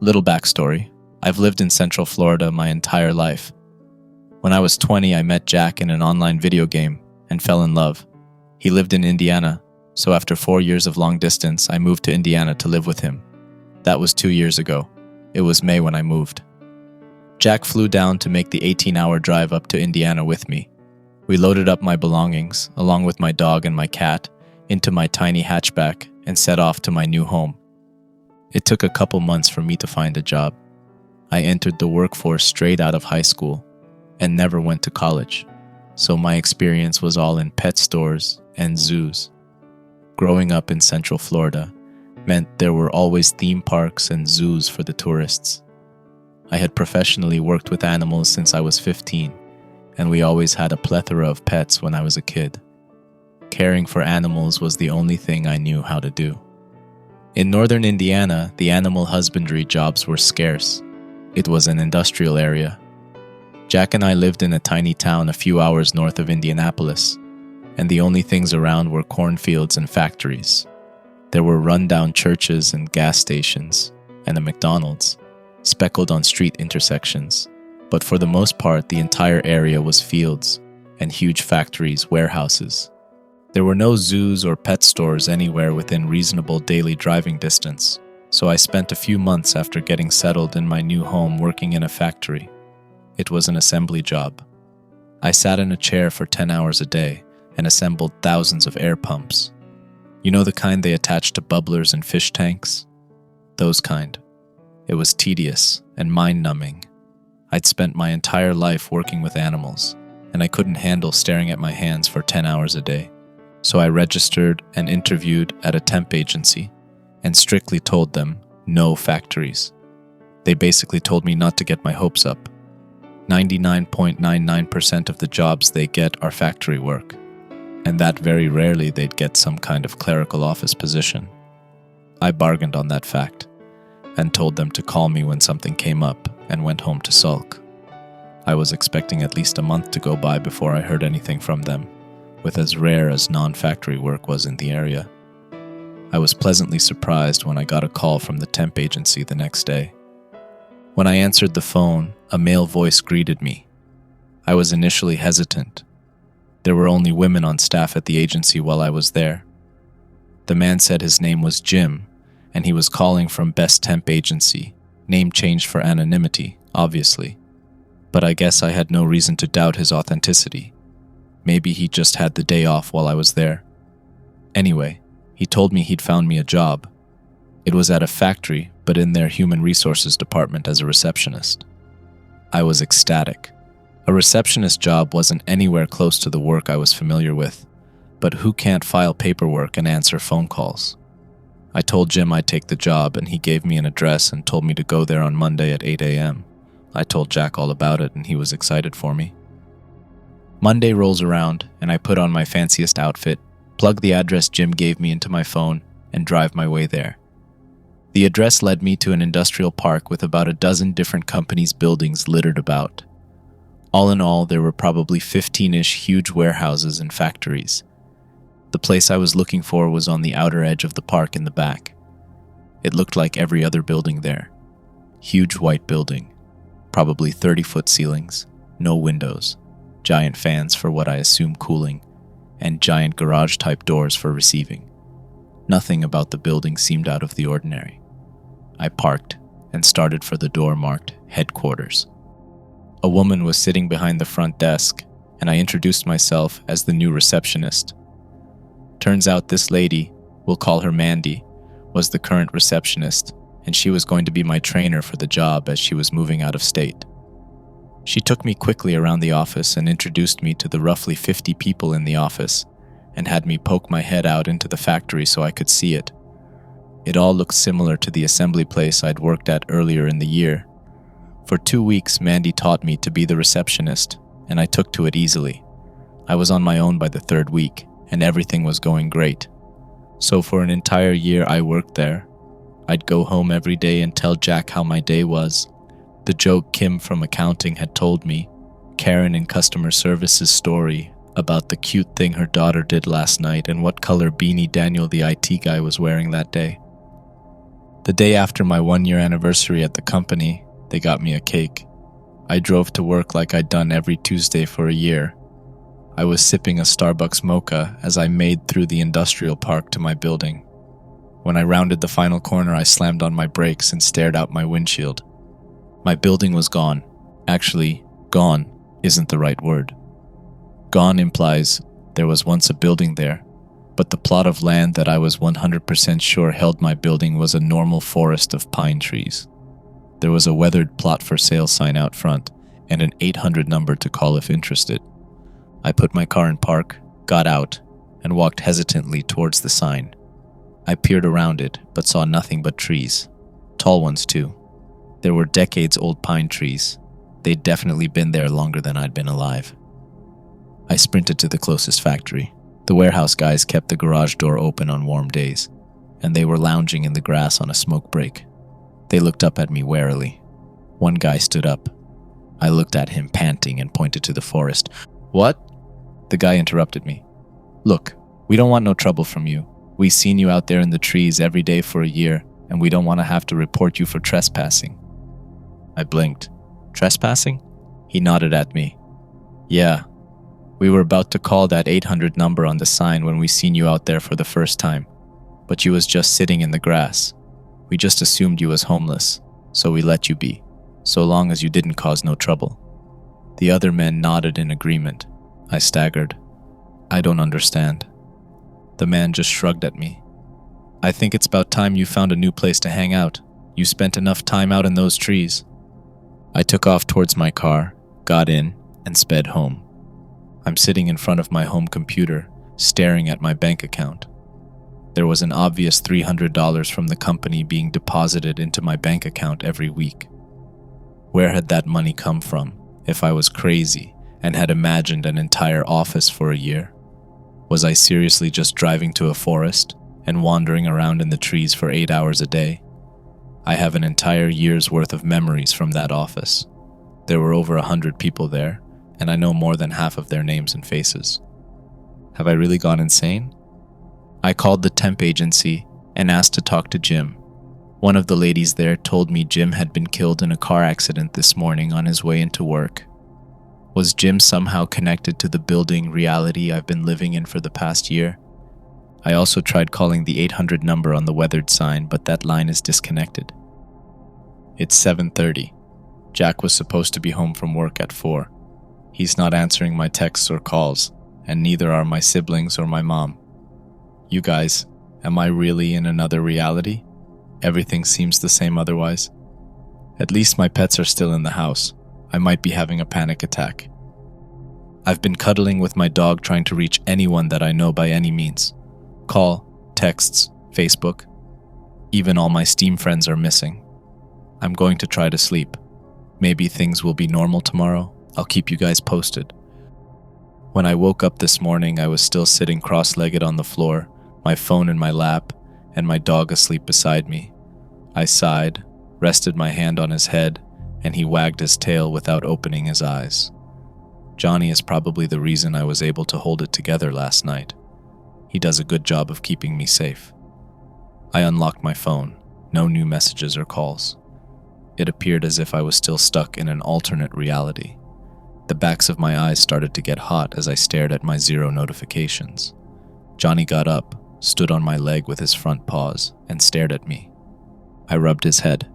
Little backstory. I've lived in Central Florida my entire life. When I was 20, I met Jack in an online video game and fell in love. He lived in Indiana, so after 4 years of long distance, I moved to Indiana to live with him. That was 2 years ago. It was May when I moved. Jack flew down to make the 18-hour drive up to Indiana with me. We loaded up my belongings, along with my dog and my cat, into my tiny hatchback and set off to my new home. It took a couple months for me to find a job. I entered the workforce straight out of high school and never went to college, so my experience was all in pet stores and zoos. Growing up in Central Florida meant there were always theme parks and zoos for the tourists. I had professionally worked with animals since I was 15, and we always had a plethora of pets when I was a kid. Caring for animals was the only thing I knew how to do. In northern Indiana, the animal husbandry jobs were scarce. It was an industrial area. Jack and I lived in a tiny town a few hours north of Indianapolis, and the only things around were cornfields and factories. There were rundown churches and gas stations, and a McDonald's, speckled on street intersections. But for the most part, the entire area was fields and huge factories, warehouses. There were no zoos or pet stores anywhere within reasonable daily driving distance, so I spent a few months after getting settled in my new home working in a factory. It was an assembly job. I sat in a chair for 10 hours a day and assembled thousands of air pumps. You know the kind they attach to bubblers and fish tanks? Those kind. It was tedious and mind-numbing. I'd spent my entire life working with animals, and I couldn't handle staring at my hands for 10 hours a day. So I registered and interviewed at a temp agency and strictly told them no factories. They basically told me not to get my hopes up. 99.99% of the jobs they get are factory work, and that very rarely they'd get some kind of clerical office position. I bargained on that fact and told them to call me when something came up and went home to sulk. I was expecting at least a month to go by before I heard anything from them, with as rare as non-factory work was in the area. I was pleasantly surprised when I got a call from the temp agency the next day. When I answered the phone, a male voice greeted me. I was initially hesitant. There were only women on staff at the agency while I was there. The man said his name was Jim, and he was calling from Best Temp Agency, name changed for anonymity, obviously. But I guess I had no reason to doubt his authenticity. Maybe he just had the day off while I was there. Anyway, he told me he'd found me a job. It was at a factory, but in their human resources department as a receptionist. I was ecstatic. A receptionist job wasn't anywhere close to the work I was familiar with, but who can't file paperwork and answer phone calls? I told Jim I'd take the job, and he gave me an address and told me to go there on Monday at 8 a.m. I told Jack all about it, and he was excited for me. Monday rolls around, and I put on my fanciest outfit, plug the address Jim gave me into my phone, and drive my way there. The address led me to an industrial park with about a dozen different companies' buildings littered about. All in all, there were probably 15-ish huge warehouses and factories. The place I was looking for was on the outer edge of the park in the back. It looked like every other building there. Huge white building, probably 30-foot ceilings, no windows, giant fans for what I assume cooling, and giant garage-type doors for receiving. Nothing about the building seemed out of the ordinary. I parked and started for the door marked Headquarters. A woman was sitting behind the front desk, and I introduced myself as the new receptionist. Turns out this lady, we'll call her Mandy, was the current receptionist, and she was going to be my trainer for the job as she was moving out of state. She took me quickly around the office and introduced me to the roughly 50 people in the office, and had me poke my head out into the factory so I could see it. It all looked similar to the assembly place I'd worked at earlier in the year. For 2 weeks, Mandy taught me to be the receptionist, and I took to it easily. I was on my own by the 3rd week, and everything was going great. So for an entire year I worked there. I'd go home every day and tell Jack how my day was. The joke Kim from accounting had told me, Karen in customer service's story about the cute thing her daughter did last night and what color beanie Daniel the IT guy was wearing that day. The day after my 1-year anniversary at the company, they got me a cake. I drove to work like I'd done every Tuesday for a year. I was sipping a Starbucks mocha as I made through the industrial park to my building. When I rounded the final corner, I slammed on my brakes and stared out my windshield. My building was gone. Actually, gone isn't the right word. Gone implies there was once a building there, but the plot of land that I was 100% sure held my building was a normal forest of pine trees. There was a weathered plot for sale sign out front and an 800 number to call if interested. I put my car in park, got out, and walked hesitantly towards the sign. I peered around it, but saw nothing but trees. Tall ones, too. There were decades-old pine trees. They'd definitely been there longer than I'd been alive. I sprinted to the closest factory. The warehouse guys kept the garage door open on warm days, and they were lounging in the grass on a smoke break. They looked up at me warily. One guy stood up. I looked at him, panting, and pointed to the forest. "What?" The guy interrupted me. "Look, we don't want no trouble from you. We've seen you out there in the trees every day for a year, and we don't want to have to report you for trespassing." I blinked. "Trespassing?" He nodded at me. "Yeah. We were about to call that 800 number on the sign when we seen you out there for the first time, but you was just sitting in the grass. We just assumed you was homeless, so we let you be, so long as you didn't cause no trouble." The other men nodded in agreement. I staggered. "I don't understand." The man just shrugged at me. "I think it's about time you found a new place to hang out. You spent enough time out in those trees." I took off towards my car, got in, and sped home. I'm sitting in front of my home computer, staring at my bank account. There was an obvious $300 from the company being deposited into my bank account every week. Where had that money come from, if I was crazy and had imagined an entire office for a year? Was I seriously just driving to a forest and wandering around in the trees for 8 hours a day? I have an entire year's worth of memories from that office. There were over 100 people there, and I know more than half of their names and faces. Have I really gone insane? I called the temp agency and asked to talk to Jim. One of the ladies there told me Jim had been killed in a car accident this morning on his way into work. Was Jim somehow connected to the building reality I've been living in for the past year? I also tried calling the 800 number on the weathered sign, but that line is disconnected. It's 7:30. Jack was supposed to be home from work at 4. He's not answering my texts or calls, and neither are my siblings or my mom. You guys, am I really in another reality? Everything seems the same otherwise. At least my pets are still in the house. I might be having a panic attack. I've been cuddling with my dog, trying to reach anyone that I know by any means. Call, texts, Facebook. Even all my Steam friends are missing. I'm going to try to sleep. Maybe things will be normal tomorrow. I'll keep you guys posted. When I woke up this morning, I was still sitting cross-legged on the floor, my phone in my lap, and my dog asleep beside me. I sighed, rested my hand on his head, and he wagged his tail without opening his eyes. Johnny is probably the reason I was able to hold it together last night. He does a good job of keeping me safe. I unlocked my phone. No new messages or calls. It appeared as if I was still stuck in an alternate reality. The backs of my eyes started to get hot as I stared at my 0 notifications. Johnny got up, stood on my leg with his front paws, and stared at me. I rubbed his head.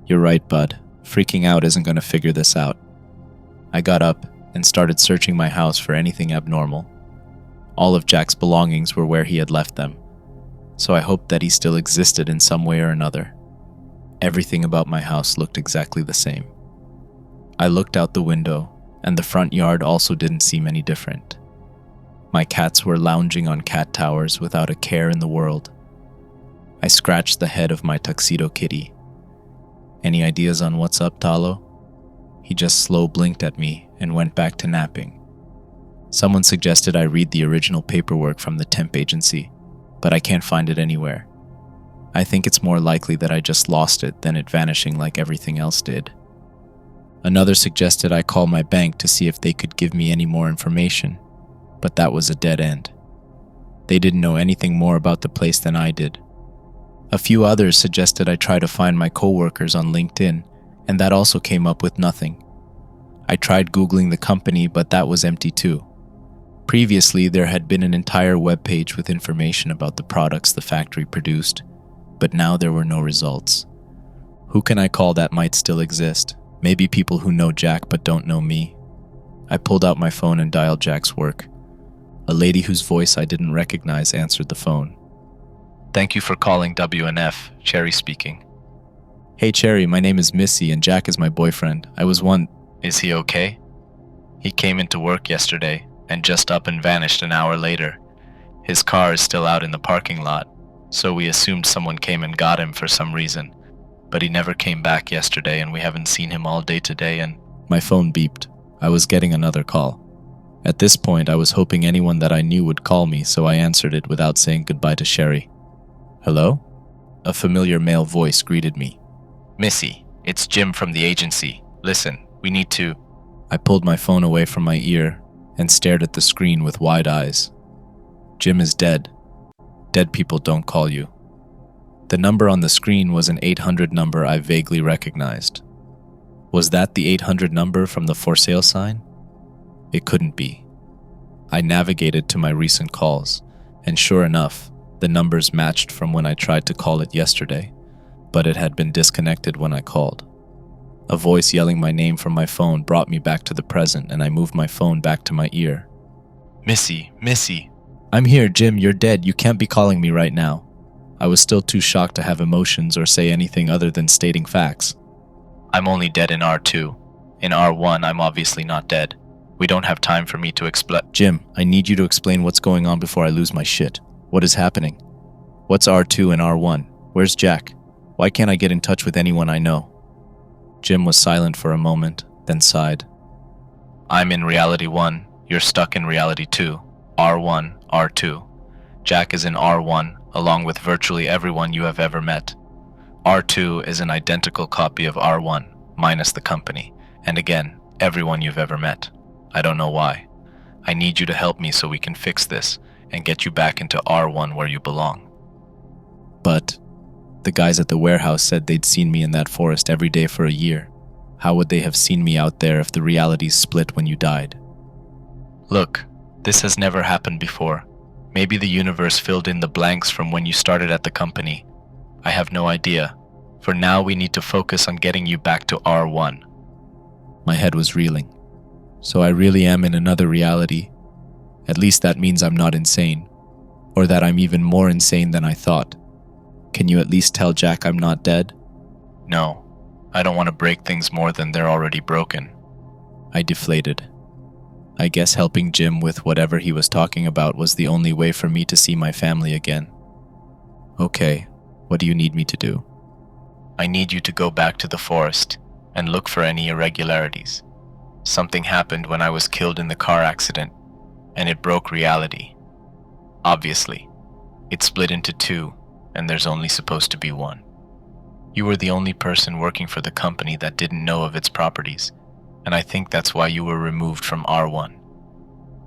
"You're right, bud. Freaking out isn't going to figure this out." I got up and started searching my house for anything abnormal. All of Jack's belongings were where he had left them, so I hoped that he still existed in some way or another. Everything about my house looked exactly the same. I looked out the window, and the front yard also didn't seem any different. My cats were lounging on cat towers without a care in the world. I scratched the head of my tuxedo kitty. "Any ideas on what's up, Talo?" He just slow blinked at me and went back to napping. Someone suggested I read the original paperwork from the temp agency, but I can't find it anywhere. I think it's more likely that I just lost it than it vanishing like everything else did. Another suggested I call my bank to see if they could give me any more information, but that was a dead end. They didn't know anything more about the place than I did. A few others suggested I try to find my coworkers on LinkedIn, and that also came up with nothing. I tried Googling the company, but that was empty too. Previously, there had been an entire webpage with information about the products the factory produced, but now there were no results. Who can I call that might still exist? Maybe people who know Jack but don't know me. I pulled out my phone and dialed Jack's work. A lady whose voice I didn't recognize answered the phone. "Thank you for calling WNF, Cherry speaking." "Hey Cherry, my name is Missy and Jack is my boyfriend. Is he okay? He came into work yesterday and just up and vanished an hour later. His car is still out in the parking lot, so we assumed someone came and got him for some reason. But he never came back yesterday and we haven't seen him all day today and..." My phone beeped. I was getting another call. At this point, I was hoping anyone that I knew would call me, so I answered it without saying goodbye to Sherry. "Hello?" A familiar male voice greeted me. "Missy, it's Jim from the agency. Listen, we need to..." I pulled my phone away from my ear and stared at the screen with wide eyes. "Jim is dead. Dead people don't call you." The number on the screen was an 800 number I vaguely recognized. Was that the 800 number from the for sale sign? It couldn't be. I navigated to my recent calls, and sure enough, the numbers matched from when I tried to call it yesterday, but it had been disconnected when I called. A voice yelling my name from my phone brought me back to the present, and I moved my phone back to my ear. Missy. "I'm here, Jim, you're dead, you can't be calling me right now." I was still too shocked to have emotions or say anything other than stating facts. "I'm only dead in R2. In R1, I'm obviously not dead. We don't have time for me to explain." "Jim, I need you to explain what's going on before I lose my shit. What is happening? What's R2 and R1? Where's Jack? Why can't I get in touch with anyone I know?" Jim was silent for a moment, then sighed. "I'm in reality 1, you're stuck in reality 2. R1, R2. Jack is in R1, along with virtually everyone you have ever met. R2 is an identical copy of R1, minus the company, and again, everyone you've ever met. I don't know why. I need you to help me so we can fix this and get you back into R1 where you belong." "But the guys at the warehouse said they'd seen me in that forest every day for a year. How would they have seen me out there if the realities split when you died?" "Look, this has never happened before. Maybe the universe filled in the blanks from when you started at the company. I have no idea. For now, we need to focus on getting you back to R1. My head was reeling. So I really am in another reality. At least that means I'm not insane. Or that I'm even more insane than I thought. Can you at least tell Jack I'm not dead?" "No, I don't want to break things more than they're already broken." I deflated. I guess helping Jim with whatever he was talking about was the only way for me to see my family again. "Okay, what do you need me to do?" "I need you to go back to the forest and look for any irregularities. Something happened when I was killed in the car accident, and it broke reality. Obviously, it split into 2, and there's only supposed to be 1. You were the only person working for the company that didn't know of its properties, and I think that's why you were removed from R1.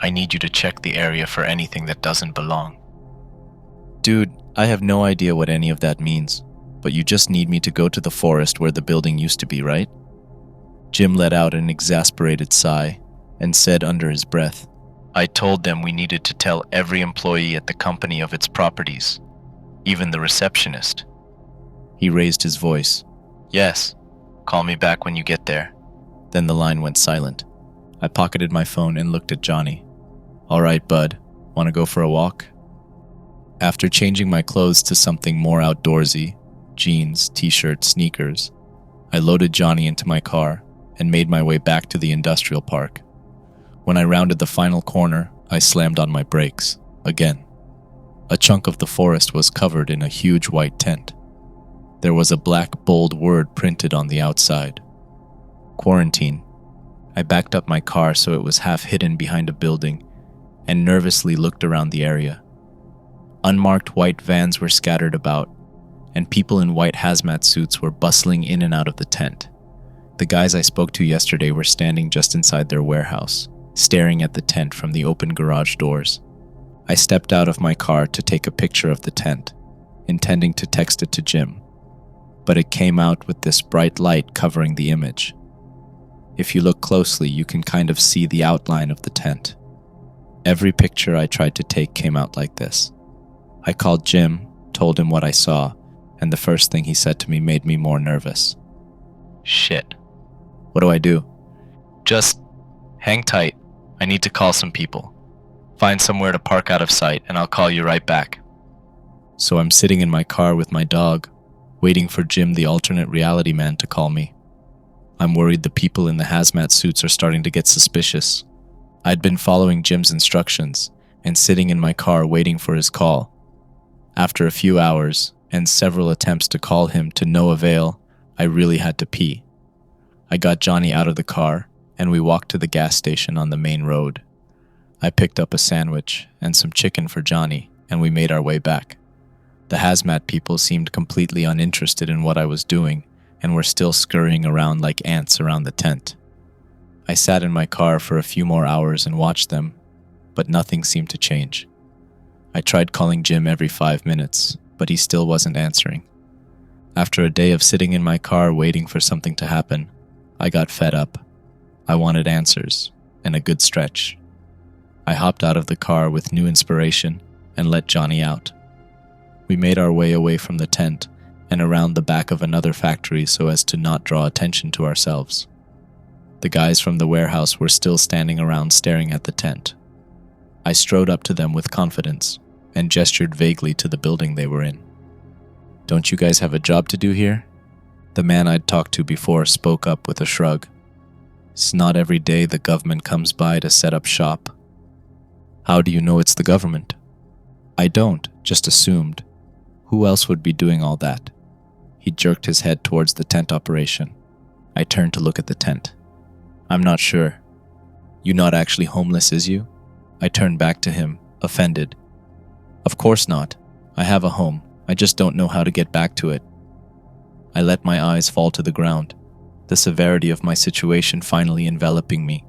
I need you to check the area for anything that doesn't belong." "Dude, I have no idea what any of that means, but you just need me to go to the forest where the building used to be, right?" Jim let out an exasperated sigh and said under his breath, "I told them we needed to tell every employee at the company of its properties, even the receptionist." He raised his voice. "Yes, call me back when you get there." Then the line went silent. I pocketed my phone and looked at Johnny. "All right, bud, want to go for a walk?" After changing my clothes to something more outdoorsy, jeans, t-shirt, sneakers, I loaded Johnny into my car and made my way back to the industrial park. When I rounded the final corner, I slammed on my brakes, again. A chunk of the forest was covered in a huge white tent. There was a black, bold word printed on the outside. Quarantine. I backed up my car so it was half hidden behind a building and nervously looked around the area. Unmarked white vans were scattered about, and people in white hazmat suits were bustling in and out of the tent. The guys I spoke to yesterday were standing just inside their warehouse, staring at the tent from the open garage doors. I stepped out of my car to take a picture of the tent. intending to text it to Jim, but it came out with this bright light covering the image. If you look closely, you can kind of see the outline of the tent. Every picture I tried to take came out like this. I called Jim, told him what I saw, and the first thing he said to me made me more nervous. Shit. What do I do? Just hang tight. I need to call some people. Find somewhere to park out of sight, and I'll call you right back. So I'm sitting in my car with my dog, waiting for Jim, the alternate reality man, to call me. I'm worried the people in the hazmat suits are starting to get suspicious. I'd been following Jim's instructions and sitting in my car waiting for his call. After a few hours and several attempts to call him to no avail, I really had to pee. I got Johnny out of the car and we walked to the gas station on the main road. I picked up a sandwich and some chicken for Johnny and we made our way back. The hazmat people seemed completely uninterested in what I was doing and were still scurrying around like ants around the tent. I sat in my car for a few more hours and watched them, but nothing seemed to change. I tried calling Jim every 5 minutes, but he still wasn't answering. After a day of sitting in my car waiting for something to happen, I got fed up. I wanted answers, and a good stretch. I hopped out of the car with new inspiration and let Johnny out. We made our way away from the tent and around the back of another factory so as to not draw attention to ourselves. The guys from the warehouse were still standing around staring at the tent. I strode up to them with confidence and gestured vaguely to the building they were in. "Don't you guys have a job to do here?" The man I'd talked to before spoke up with a shrug. "It's not every day the government comes by to set up shop." "How do you know it's the government?" "I don't, just assumed. Who else would be doing all that?" He jerked his head towards the tent operation. I turned to look at the tent. "I'm not sure." "You not actually homeless, is you?" I turned back to him, offended. "Of course not. I have a home. I just don't know how to get back to it." I let my eyes fall to the ground, the severity of my situation finally enveloping me.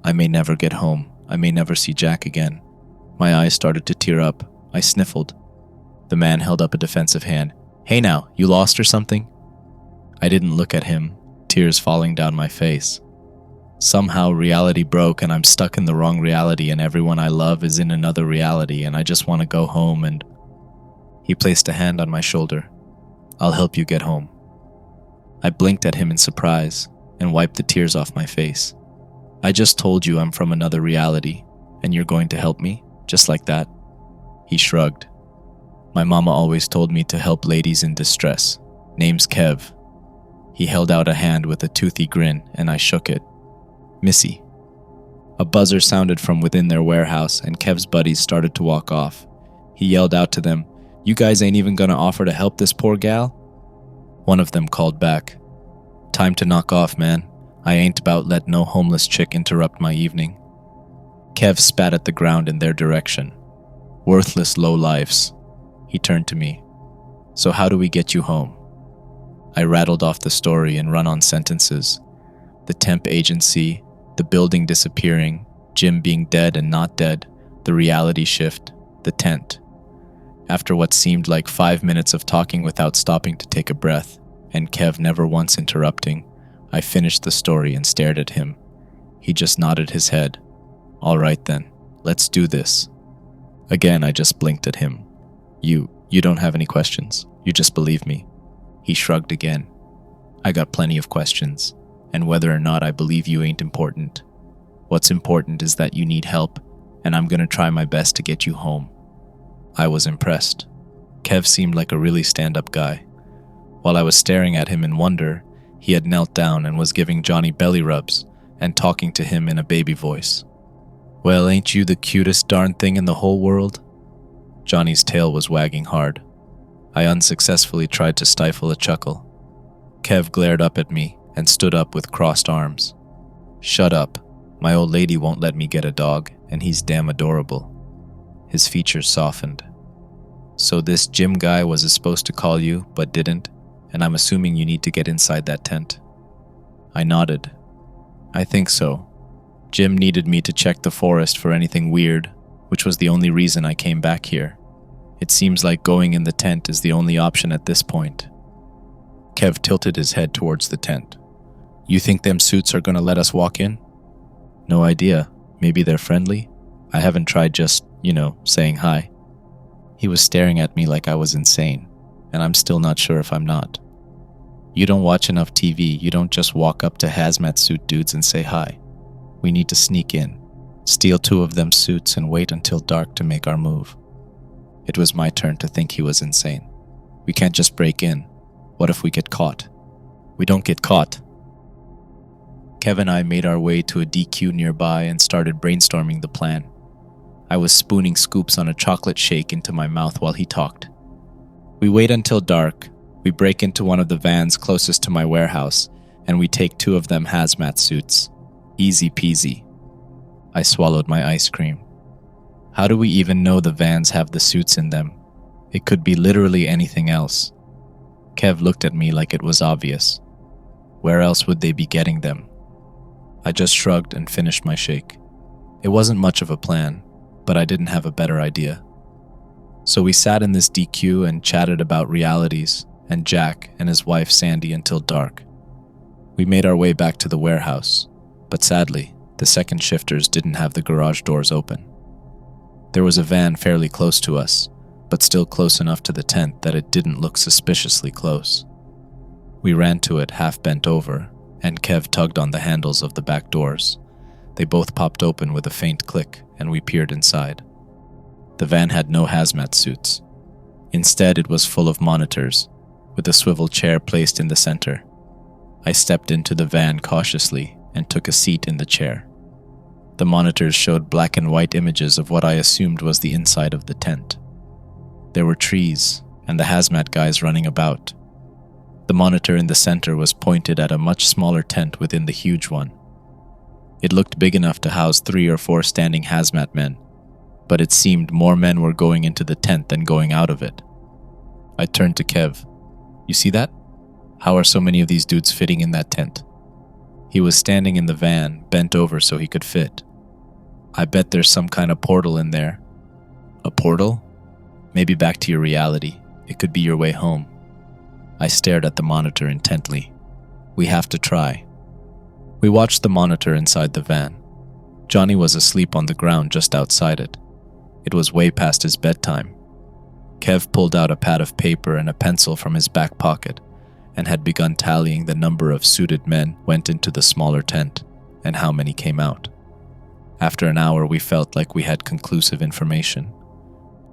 I may never get home. I may never see Jack again. My eyes started to tear up. I sniffled. The man held up a defensive hand. "Hey now, you lost or something?" I didn't look at him, tears falling down my face. Somehow reality broke and I'm stuck in the wrong reality and everyone I love is in another reality and I just want to go home and... He placed a hand on my shoulder. "I'll help you get home." I blinked at him in surprise and wiped the tears off my face. "I just told you I'm from another reality and you're going to help me, just like that?" He shrugged. "My mama always told me to help ladies in distress. Name's Kev." He held out a hand with a toothy grin and I shook it. "Missy." A buzzer sounded from within their warehouse and Kev's buddies started to walk off. He yelled out to them, "You guys ain't even gonna offer to help this poor gal?" One of them called back, "Time to knock off, man. I ain't about let no homeless chick interrupt my evening." Kev spat at the ground in their direction. "Worthless low-lifes." He turned to me. "So how do we get you home?" I rattled off the story in run-on sentences. The temp agency, the building disappearing, Jim being dead and not dead, the reality shift, the tent. After what seemed like 5 minutes of talking without stopping to take a breath, and Kev never once interrupting, I finished the story and stared at him. He just nodded his head. "All right then, let's do this." Again, I just blinked at him. You don't have any questions? You just believe me?" He shrugged again. "I got plenty of questions, and whether or not I believe you ain't important. What's important is that you need help, and I'm gonna try my best to get you home." I was impressed. Kev seemed like a really stand-up guy. While I was staring at him in wonder, he had knelt down and was giving Johnny belly rubs and talking to him in a baby voice. "Well, ain't you the cutest darn thing in the whole world?" Johnny's tail was wagging hard. I unsuccessfully tried to stifle a chuckle. Kev glared up at me and stood up with crossed arms. "Shut up. My old lady won't let me get a dog, and he's damn adorable." His features softened. "So this Jim guy was supposed to call you, but didn't, and I'm assuming you need to get inside that tent?" I nodded. "I think so. Jim needed me to check the forest for anything weird, which was the only reason I came back here. It seems like going in the tent is the only option at this point. Kev tilted his head towards the tent. You think them suits are gonna let us walk in? No idea. Maybe they're friendly? I haven't tried just, saying hi. He was staring at me like I was insane, and I'm still not sure if I'm not. You don't watch enough TV, you don't just walk up to hazmat suit dudes and say hi. We need to sneak in, steal 2 of them suits and wait until dark to make our move. It was my turn to think he was insane. We can't just break in. What if we get caught? We don't get caught. Kev and I made our way to a DQ nearby and started brainstorming the plan. I was spooning scoops on a chocolate shake into my mouth while he talked. We wait until dark, we break into one of the vans closest to my warehouse, and we take 2 of them hazmat suits. Easy peasy. I swallowed my ice cream. How do we even know the vans have the suits in them? It could be literally anything else. Kev looked at me like it was obvious. Where else would they be getting them? I just shrugged and finished my shake. It wasn't much of a plan, but I didn't have a better idea. So we sat in this DQ and chatted about realities and Jack and his wife Sandy until dark. We made our way back to the warehouse, but sadly, the second shifters didn't have the garage doors open. There was a van fairly close to us, but still close enough to the tent that it didn't look suspiciously close. We ran to it half bent over, and Kev tugged on the handles of the back doors. They both popped open with a faint click, and we peered inside. The van had no hazmat suits. Instead, it was full of monitors, with a swivel chair placed in the center. I stepped into the van cautiously and took a seat in the chair. The monitors showed black and white images of what I assumed was the inside of the tent. There were trees and the hazmat guys running about. The monitor in the center was pointed at a much smaller tent within the huge one. It looked big enough to house 3 or 4 standing hazmat men, but it seemed more men were going into the tent than going out of it. I turned to Kev. You see that? How are so many of these dudes fitting in that tent? He was standing in the van, bent over so he could fit. I bet there's some kind of portal in there. A portal? Maybe back to your reality. It could be your way home. I stared at the monitor intently. We have to try. We watched the monitor inside the van. Johnny was asleep on the ground just outside it. It was way past his bedtime. Kev pulled out a pad of paper and a pencil from his back pocket and had begun tallying the number of suited men went into the smaller tent and how many came out. After an hour, we felt like we had conclusive information.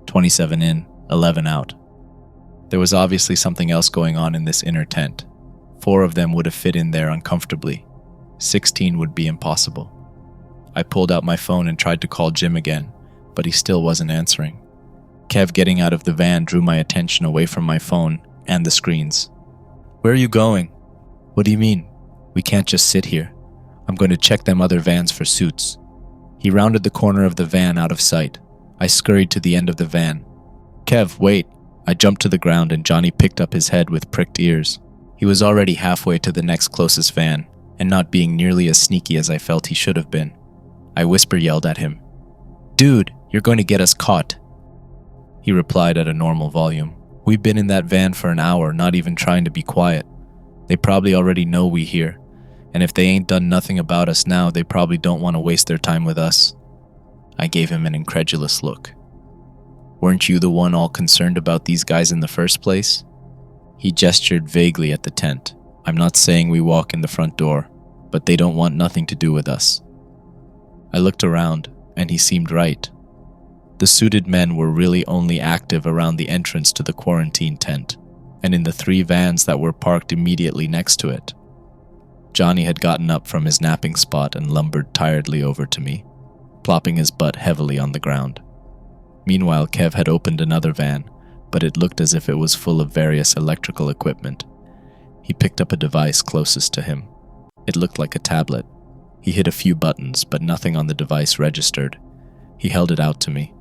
27 in, 11 out. There was obviously something else going on in this inner tent. 4 of them would have fit in there uncomfortably. 16 would be impossible. I pulled out my phone and tried to call Jim again, but he still wasn't answering. Kev getting out of the van drew my attention away from my phone and the screens. Where are you going? What do you mean? We can't just sit here. I'm going to check them other vans for suits. He rounded the corner of the van out of sight. I scurried to the end of the van. Kev, wait. I jumped to the ground and Johnny picked up his head with pricked ears. He was already halfway to the next closest van, and not being nearly as sneaky as I felt he should have been. I whisper-yelled at him. Dude, you're going to get us caught. He replied at a normal volume. We've been in that van for an hour, not even trying to be quiet. They probably already know we here, and if they ain't done nothing about us now, they probably don't want to waste their time with us. I gave him an incredulous look. Weren't you the one all concerned about these guys in the first place? He gestured vaguely at the tent. I'm not saying we walk in the front door, but they don't want nothing to do with us. I looked around, and he seemed right. The suited men were really only active around the entrance to the quarantine tent, and in the 3 vans that were parked immediately next to it. Johnny had gotten up from his napping spot and lumbered tiredly over to me, plopping his butt heavily on the ground. Meanwhile, Kev had opened another van, but it looked as if it was full of various electrical equipment. He picked up a device closest to him. It looked like a tablet. He hit a few buttons, but nothing on the device registered. He held it out to me.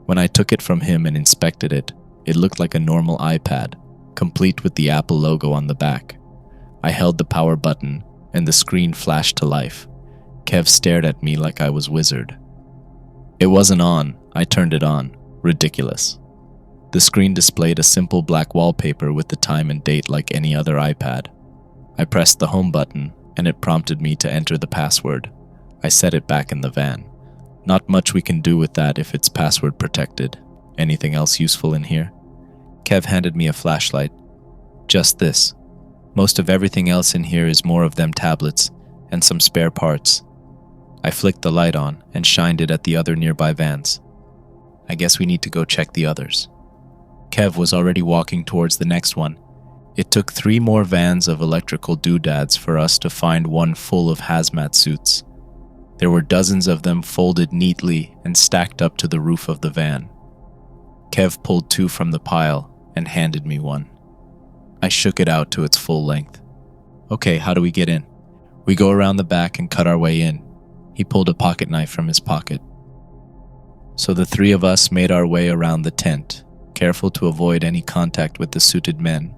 When I took it from him and inspected it, it looked like a normal iPad, complete with the Apple logo on the back. I held the power button, and the screen flashed to life. Kev stared at me like I was wizard. It wasn't on. I turned it on. Ridiculous. The screen displayed a simple black wallpaper with the time and date like any other iPad. I pressed the home button, and it prompted me to enter the password. I set it back in the van. Not much we can do with that if it's password protected. Anything else useful in here? Kev handed me a flashlight. Just this. Most of everything else in here is more of them tablets and some spare parts. I flicked the light on and shined it at the other nearby vans. I guess we need to go check the others. Kev was already walking towards the next one. It took 3 more vans of electrical doodads for us to find one full of hazmat suits. There were dozens of them folded neatly and stacked up to the roof of the van. Kev pulled 2 from the pile and handed me one. I shook it out to its full length. Okay, how do we get in? We go around the back and cut our way in. He pulled a pocket knife from his pocket. So the 3 of us made our way around the tent, careful to avoid any contact with the suited men.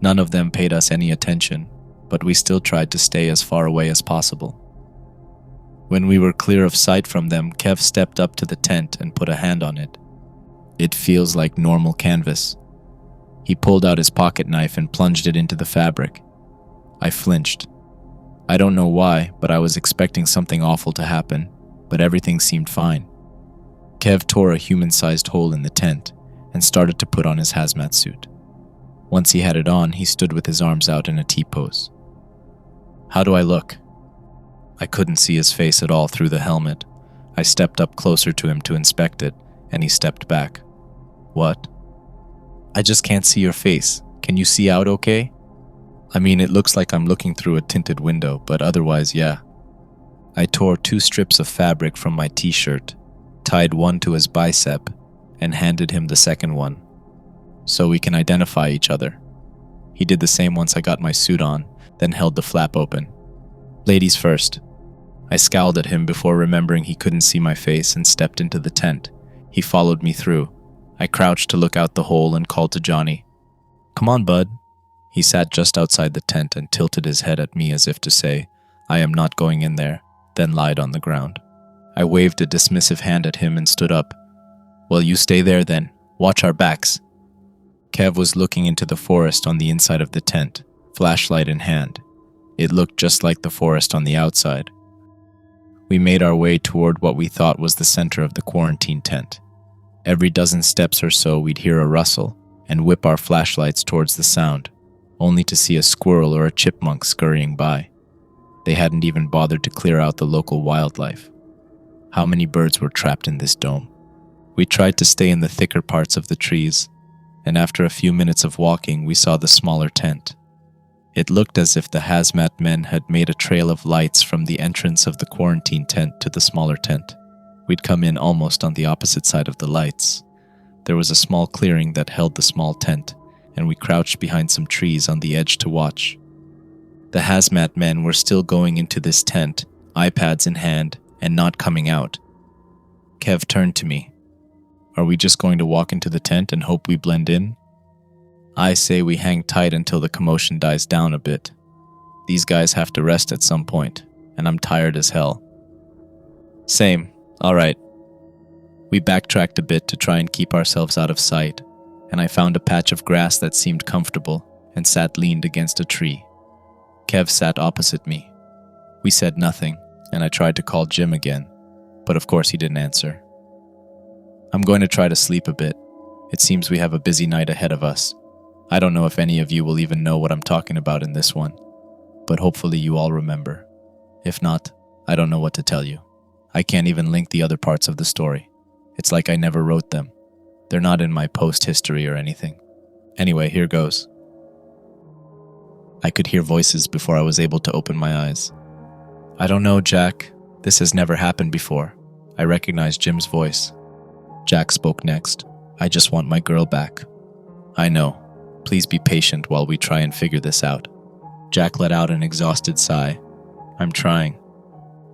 None of them paid us any attention, but we still tried to stay as far away as possible. When we were clear of sight from them, Kev stepped up to the tent and put a hand on it. It feels like normal canvas. He pulled out his pocket knife and plunged it into the fabric. I flinched. I don't know why, but I was expecting something awful to happen, but everything seemed fine. Kev tore a human-sized hole in the tent and started to put on his hazmat suit. Once he had it on, he stood with his arms out in a T-pose. How do I look? I couldn't see his face at all through the helmet. I stepped up closer to him to inspect it, and he stepped back. What? I just can't see your face. Can you see out okay? I mean, it looks like I'm looking through a tinted window, but otherwise, yeah. I tore 2 strips of fabric from my t-shirt, tied one to his bicep, and handed him the second one, so we can identify each other. He did the same once I got my suit on, then held the flap open. Ladies first. I scowled at him before remembering he couldn't see my face and stepped into the tent. He followed me through. I crouched to look out the hole and called to Johnny. Come on, bud. He sat just outside the tent and tilted his head at me as if to say, I am not going in there, then lied on the ground. I waved a dismissive hand at him and stood up. Well, you stay there then. Watch our backs. Kev was looking into the forest on the inside of the tent, flashlight in hand. It looked just like the forest on the outside. We made our way toward what we thought was the center of the quarantine tent. Every dozen steps or so we'd hear a rustle and whip our flashlights towards the sound, only to see a squirrel or a chipmunk scurrying by. They hadn't even bothered to clear out the local wildlife. How many birds were trapped in this dome? We tried to stay in the thicker parts of the trees, and after a few minutes of walking, we saw the smaller tent. It looked as if the hazmat men had made a trail of lights from the entrance of the quarantine tent to the smaller tent. We'd come in almost on the opposite side of the lights. There was a small clearing that held the small tent, and we crouched behind some trees on the edge to watch. The hazmat men were still going into this tent, iPads in hand, and not coming out. Kev turned to me. Are we just going to walk into the tent and hope we blend in? I say we hang tight until the commotion dies down a bit. These guys have to rest at some point, and I'm tired as hell. Same. All right. We backtracked a bit to try and keep ourselves out of sight, and I found a patch of grass that seemed comfortable and sat leaned against a tree. Kev sat opposite me. We said nothing, and I tried to call Jim again, but of course he didn't answer. I'm going to try to sleep a bit. It seems we have a busy night ahead of us. I don't know if any of you will even know what I'm talking about in this one, but hopefully you all remember. If not, I don't know what to tell you. I can't even link the other parts of the story. It's like I never wrote them. They're not in my post history or anything. Anyway, here goes. I could hear voices before I was able to open my eyes. I don't know, Jack. This has never happened before. I recognized Jim's voice. Jack spoke next. I just want my girl back. I know. Please be patient while we try and figure this out. Jack let out an exhausted sigh. I'm trying.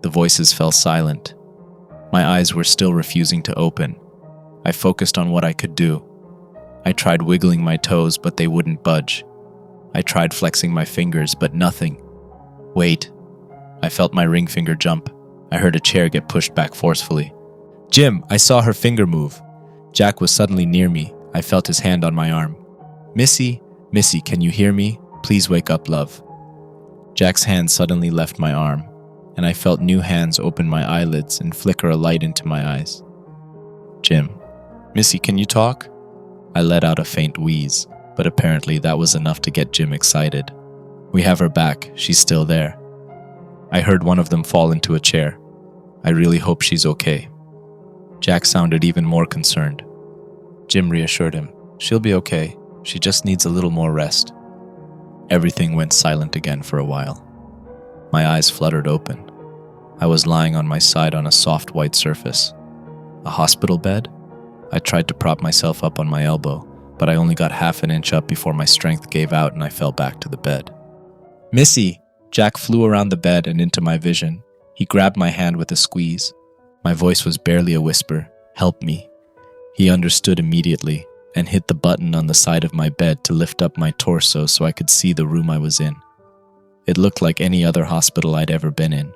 The voices fell silent. My eyes were still refusing to open. I focused on what I could do. I tried wiggling my toes, but they wouldn't budge. I tried flexing my fingers, but nothing. Wait. I felt my ring finger jump. I heard a chair get pushed back forcefully. Jim, I saw her finger move. Jack was suddenly near me, I felt his hand on my arm. Missy, Missy, can you hear me? Please wake up, love. Jack's hand suddenly left my arm, and I felt new hands open my eyelids and flicker a light into my eyes. Jim. Missy, can you talk? I let out a faint wheeze, but apparently that was enough to get Jim excited. We have her back. She's still there. I heard one of them fall into a chair. I really hope she's okay. Jack sounded even more concerned. Jim reassured him. She'll be okay. She just needs a little more rest. Everything went silent again for a while. My eyes fluttered open. I was lying on my side on a soft white surface. A hospital bed? I tried to prop myself up on my elbow, but I only got half an inch up before my strength gave out and I fell back to the bed. Missy! Jack flew around the bed and into my vision. He grabbed my hand with a squeeze. My voice was barely a whisper. Help me. He understood immediately and hit the button on the side of my bed to lift up my torso so I could see the room I was in. It looked like any other hospital I'd ever been in.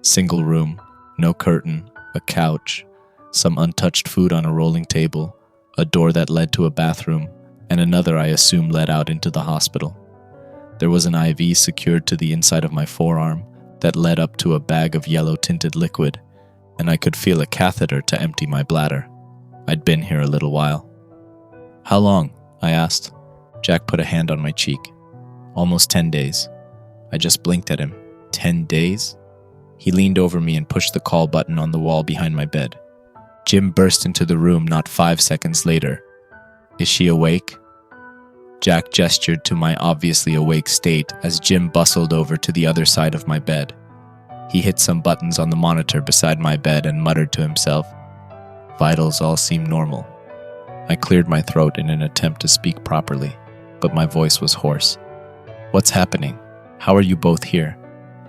Single room, no curtain, a couch, some untouched food on a rolling table, a door that led to a bathroom, and another I assume led out into the hospital. There was an IV secured to the inside of my forearm that led up to a bag of yellow-tinted liquid, and I could feel a catheter to empty my bladder. I'd been here a little while. How long? I asked. Jack put a hand on my cheek. Almost 10 days. I just blinked at him. 10 days? He leaned over me and pushed the call button on the wall behind my bed. Jim burst into the room not 5 seconds later. Is she awake? Jack gestured to my obviously awake state as Jim bustled over to the other side of my bed. He hit some buttons on the monitor beside my bed and muttered to himself. Vitals all seem normal. I cleared my throat in an attempt to speak properly, but my voice was hoarse. What's happening? How are you both here?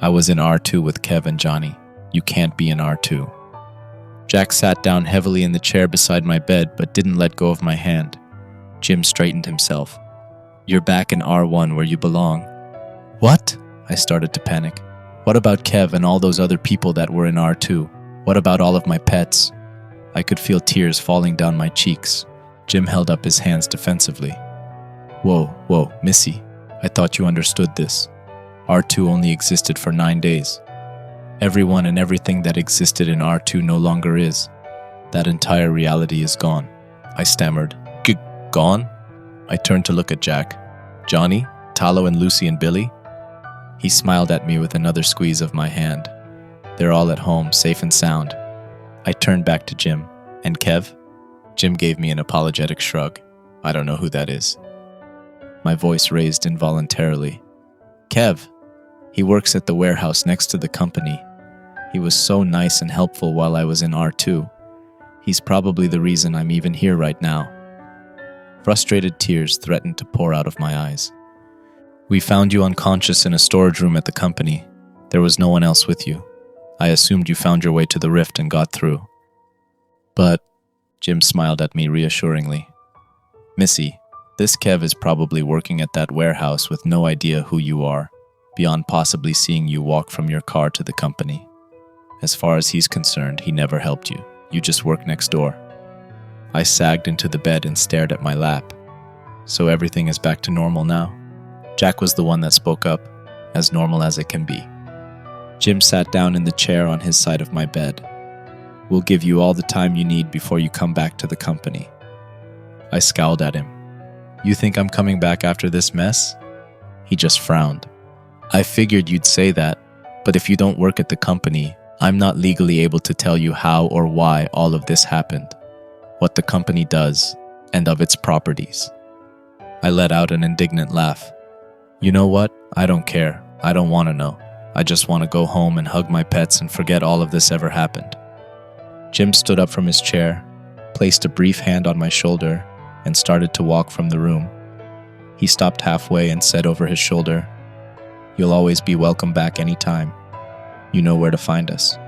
I was in R2 with Kev and Johnny. You can't be in R2. Jack sat down heavily in the chair beside my bed but didn't let go of my hand. Jim straightened himself. You're back in R1 where you belong. What? I started to panic. What about Kev and all those other people that were in R2? What about all of my pets? I could feel tears falling down my cheeks. Jim held up his hands defensively. Whoa, Missy. I thought you understood this. R2 only existed for 9 days. Everyone and everything that existed in R2 no longer is. That entire reality is gone. I stammered. Gone? I turned to look at Jack. Johnny, Talo and Lucy and Billy? He smiled at me with another squeeze of my hand. They're all at home, safe and sound. I turned back to Jim. And Kev? Jim gave me an apologetic shrug. I don't know who that is. My voice raised involuntarily. Kev. He works at the warehouse next to the company. He was so nice and helpful while I was in R2. He's probably the reason I'm even here right now. Frustrated tears threatened to pour out of my eyes. We found you unconscious in a storage room at the company. There was no one else with you. I assumed you found your way to the rift and got through. But, Jim smiled at me reassuringly. Missy, this Kev is probably working at that warehouse with no idea who you are, beyond possibly seeing you walk from your car to the company. As far as he's concerned, he never helped you. You just work next door. I sagged into the bed and stared at my lap. So everything is back to normal now? Jack was the one that spoke up, as normal as it can be. Jim sat down in the chair on his side of my bed. We'll give you all the time you need before you come back to the company. I scowled at him. You think I'm coming back after this mess? He just frowned. I figured you'd say that, but if you don't work at the company, I'm not legally able to tell you how or why all of this happened, what the company does, and of its properties. I let out an indignant laugh. You know what? I don't care. I don't want to know. I just want to go home and hug my pets and forget all of this ever happened. Jim stood up from his chair, placed a brief hand on my shoulder, and started to walk from the room. He stopped halfway and said over his shoulder, You'll always be welcome back anytime. You know where to find us.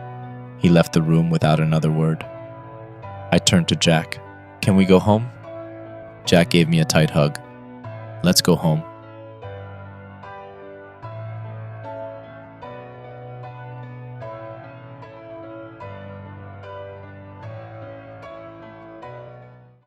He left the room without another word. I turned to Jack. Can we go home? Jack gave me a tight hug. Let's go home.